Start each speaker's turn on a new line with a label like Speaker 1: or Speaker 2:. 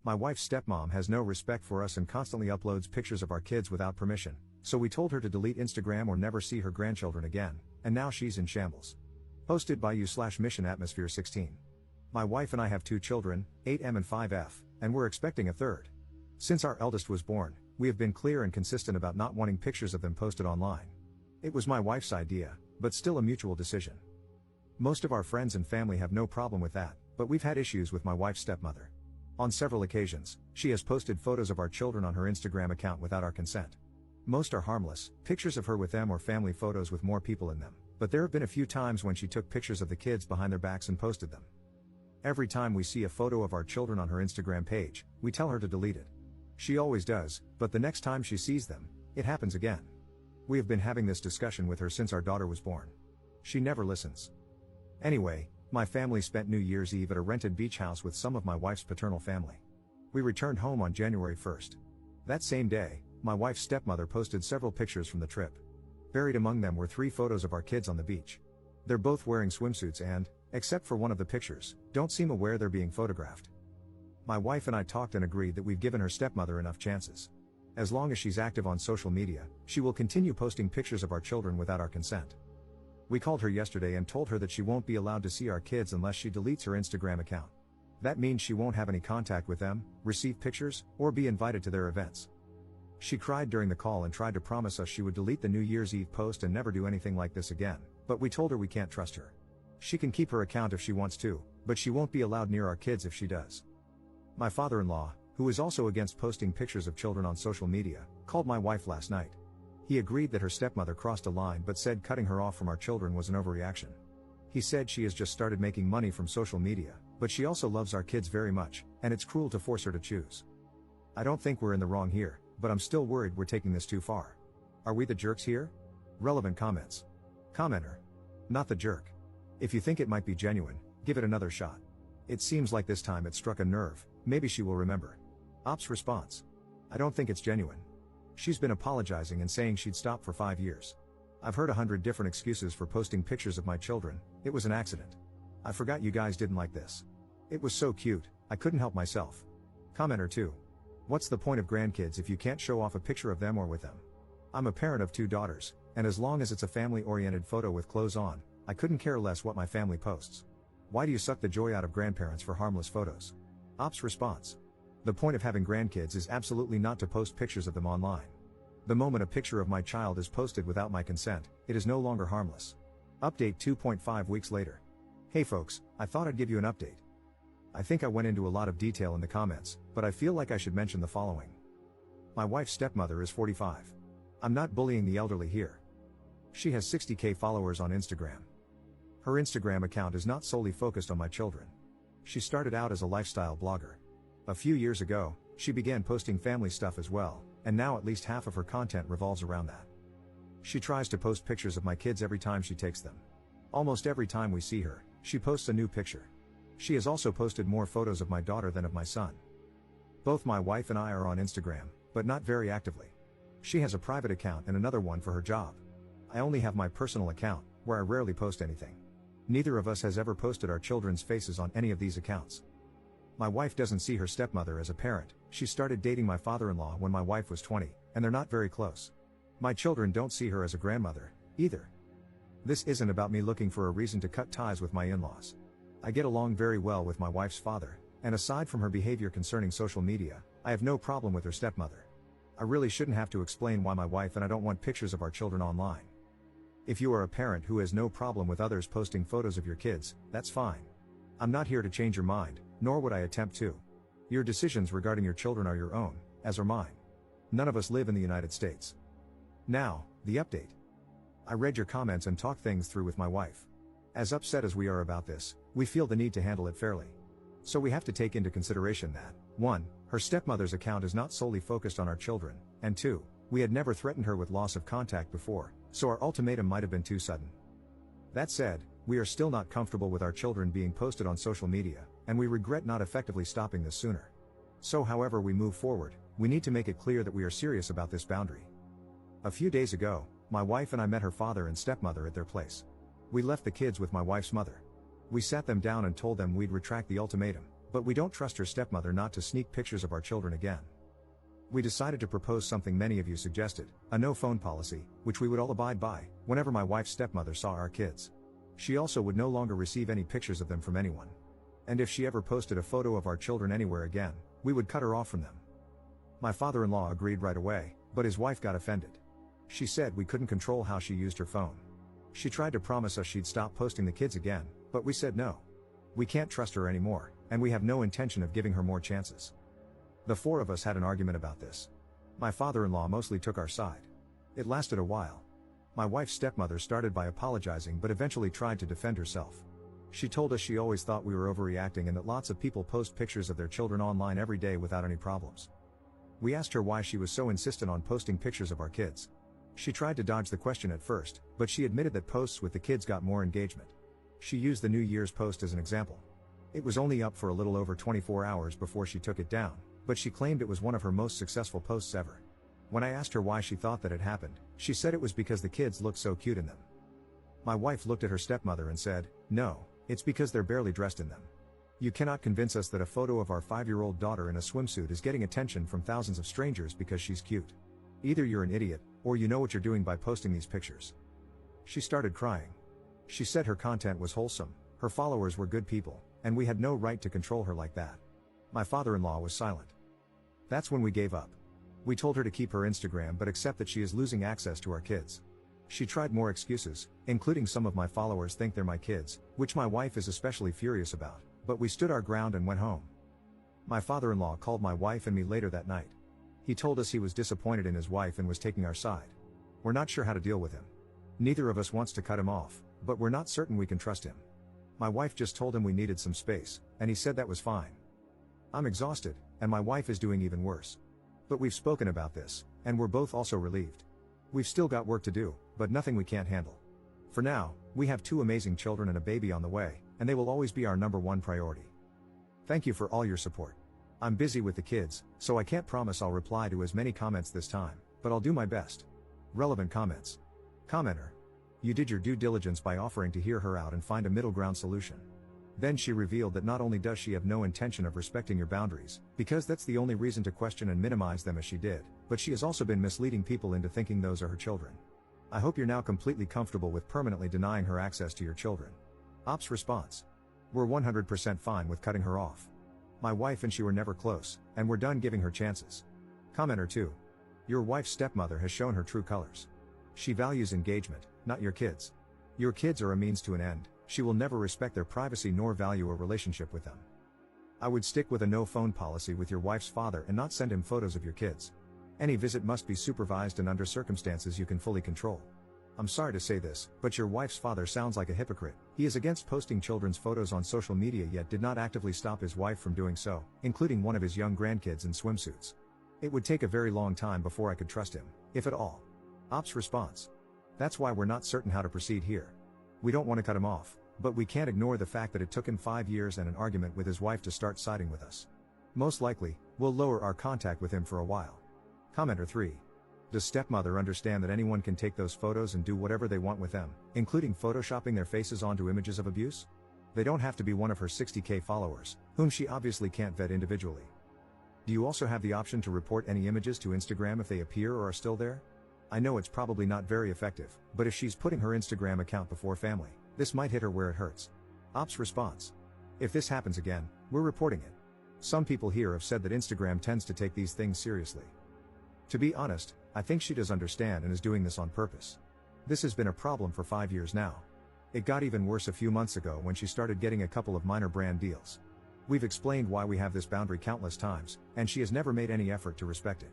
Speaker 1: My wife's stepmom has no respect for us and constantly uploads pictures of our kids without permission, so we told her to delete Instagram or never see her grandchildren again, and now she's in shambles. Posted by you/Mission Atmosphere 16. My wife and I have 2 children, 8M and 5F, and we're expecting a third. Since our eldest was born, we have been clear and consistent about not wanting pictures of them posted online. It was my wife's idea, but still a mutual decision. Most of our friends and family have no problem with that, but we've had issues with my wife's stepmother. On several occasions, she has posted photos of our children on her Instagram account without our consent. Most are harmless, pictures of her with them or family photos with more people in them, but there have been a few times when she took pictures of the kids behind their backs and posted them. Every time we see a photo of our children on her Instagram page, we tell her to delete it. She always does, but the next time she sees them, it happens again. We have been having this discussion with her since our daughter was born. She never listens. Anyway, my family spent New Year's Eve at a rented beach house with some of my wife's paternal family. We returned home on January 1st. That same day, my wife's stepmother posted several pictures from the trip. Buried among them were 3 photos of our kids on the beach. They're both wearing swimsuits and, except for one of the pictures, don't seem aware they're being photographed. My wife and I talked and agreed that we've given her stepmother enough chances. As long as she's active on social media, she will continue posting pictures of our children without our consent. We called her yesterday and told her that she won't be allowed to see our kids unless she deletes her Instagram account. That means she won't have any contact with them, receive pictures, or be invited to their events. She cried during the call and tried to promise us she would delete the New Year's Eve post and never do anything like this again, but we told her we can't trust her. She can keep her account if she wants to, but she won't be allowed near our kids if she does. My father-in-law, who is also against posting pictures of children on social media, called my wife last night. He agreed that her stepmother crossed a line but said cutting her off from our children was an overreaction. He said she has just started making money from social media, but she also loves our kids very much, and it's cruel to force her to choose. I don't think we're in the wrong here, but I'm still worried we're taking this too far. Are we the jerks here? Relevant comments. Commenter. Not the jerk. If you think it might be genuine, give it another shot. It seems like this time it struck a nerve, maybe she will remember. Ops response. I don't think it's genuine. She's been apologizing and saying she'd stop for 5 years. I've heard 100 different excuses for posting pictures of my children. It was an accident. I forgot you guys didn't like this. It was so cute, I couldn't help myself. Commenter 2. What's the point of grandkids if you can't show off a picture of them or with them? I'm a parent of 2 daughters, and as long as it's a family-oriented photo with clothes on, I couldn't care less what my family posts. Why do you suck the joy out of grandparents for harmless photos? Ops response. The point of having grandkids is absolutely not to post pictures of them online. The moment a picture of my child is posted without my consent, it is no longer harmless. Update 2.5 weeks later. Hey folks, I thought I'd give you an update. I think I went into a lot of detail in the comments, but I feel like I should mention the following. My wife's stepmother is 45. I'm not bullying the elderly here. She has 60k followers on Instagram. Her Instagram account is not solely focused on my children. She started out as a lifestyle blogger. A few years ago, she began posting family stuff as well, and now at least half of her content revolves around that. She tries to post pictures of my kids every time she takes them. Almost every time we see her, she posts a new picture. She has also posted more photos of my daughter than of my son. Both my wife and I are on Instagram, but not very actively. She has a private account and another one for her job. I only have my personal account, where I rarely post anything. Neither of us has ever posted our children's faces on any of these accounts. My wife doesn't see her stepmother as a parent. She started dating my father-in-law when my wife was 20, and they're not very close. My children don't see her as a grandmother, either. This isn't about me looking for a reason to cut ties with my in-laws. I get along very well with my wife's father, and aside from her behavior concerning social media, I have no problem with her stepmother. I really shouldn't have to explain why my wife and I don't want pictures of our children online. If you are a parent who has no problem with others posting photos of your kids, that's fine. I'm not here to change your mind, nor would I attempt to. Your decisions regarding your children are your own, as are mine. None of us live in the United States. Now, the update. I read your comments and talked things through with my wife. As upset as we are about this, we feel the need to handle it fairly. So we have to take into consideration that, 1, her stepmother's account is not solely focused on our children, and 2, we had never threatened her with loss of contact before, so our ultimatum might have been too sudden. That said, we are still not comfortable with our children being posted on social media, and we regret not effectively stopping this sooner. So however we move forward, we need to make it clear that we are serious about this boundary. A few days ago, my wife and I met her father and stepmother at their place. We left the kids with my wife's mother. We sat them down and told them we'd retract the ultimatum, But we don't trust her stepmother not to sneak pictures of our children again. We decided to propose something many of you suggested, a no phone policy, which we would all abide by, whenever my wife's stepmother saw our kids. She also would no longer receive any pictures of them from anyone. And if she ever posted a photo of our children anywhere again, we would cut her off from them. My father-in-law agreed right away, but his wife got offended. She said we couldn't control how she used her phone. She tried to promise us she'd stop posting the kids again, but we said no. We can't trust her anymore, and we have no intention of giving her more chances. The four of us had an argument about this. My father-in-law mostly took our side. It lasted a while. My wife's stepmother started by apologizing but eventually tried to defend herself. She told us she always thought we were overreacting and that lots of people post pictures of their children online every day without any problems. We asked her why she was so insistent on posting pictures of our kids. She tried to dodge the question at first, but she admitted that posts with the kids got more engagement. She used the New Year's post as an example. It was only up for a little over 24 hours before she took it down, but she claimed it was one of her most successful posts ever. When I asked her why she thought that had happened, she said it was because the kids looked so cute in them. My wife looked at her stepmother and said, "No, it's because they're barely dressed in them. You cannot convince us that a photo of our 5-year-old daughter in a swimsuit is getting attention from thousands of strangers because she's cute. Either you're an idiot, or you know what you're doing by posting these pictures." She started crying. She said her content was wholesome, her followers were good people, and we had no right to control her like that. My father-in-law was silent. That's when we gave up. We told her to keep her Instagram but accept that she is losing access to our kids. She tried more excuses, including some of my followers think they're my kids, which my wife is especially furious about, but we stood our ground and went home. My father-in-law called my wife and me later that night. He told us he was disappointed in his wife and was taking our side. We're not sure how to deal with him. Neither of us wants to cut him off, but we're not certain we can trust him. My wife just told him we needed some space, and he said that was fine. I'm exhausted, and my wife is doing even worse. But we've spoken about this, and we're both also relieved. We've still got work to do, but nothing we can't handle. For now, we have 2 amazing children and a baby on the way, and they will always be our #1 priority. Thank you for all your support. I'm busy with the kids, so I can't promise I'll reply to as many comments this time, but I'll do my best. Relevant comments. Commenter. You did your due diligence by offering to hear her out and find a middle ground solution. Then she revealed that not only does she have no intention of respecting your boundaries, because that's the only reason to question and minimize them as she did, but she has also been misleading people into thinking those are her children. I hope you're now completely comfortable with permanently denying her access to your children. Ops response. We're 100% fine with cutting her off. My wife and she were never close, and we're done giving her chances. Commenter 2. Your wife's stepmother has shown her true colors. She values engagement, not your kids. Your kids are a means to an end. She will never respect their privacy nor value a relationship with them. I would stick with a no phone policy with your wife's father and not send him photos of your kids. Any visit must be supervised and under circumstances you can fully control. I'm sorry to say this, but your wife's father sounds like a hypocrite. He is against posting children's photos on social media yet did not actively stop his wife from doing so, including one of his young grandkids in swimsuits. It would take a very long time before I could trust him, if at all. Ops response. That's why we're not certain how to proceed here. We don't want to cut him off, but we can't ignore the fact that it took him 5 years and an argument with his wife to start siding with us. Most likely, we'll lower our contact with him for a while. Commenter 3. Does stepmother understand that anyone can take those photos and do whatever they want with them, including photoshopping their faces onto images of abuse? They don't have to be one of her 60K followers, whom she obviously can't vet individually. Do you also have the option to report any images to Instagram if they appear or are still there? I know it's probably not very effective, but if she's putting her Instagram account before family, this might hit her where it hurts. Ops response. If this happens again, we're reporting it. Some people here have said that Instagram tends to take these things seriously. To be honest, I think she does understand and is doing this on purpose. This has been a problem for 5 years now. It got even worse a few months ago when she started getting a couple of minor brand deals. We've explained why we have this boundary countless times, and she has never made any effort to respect it.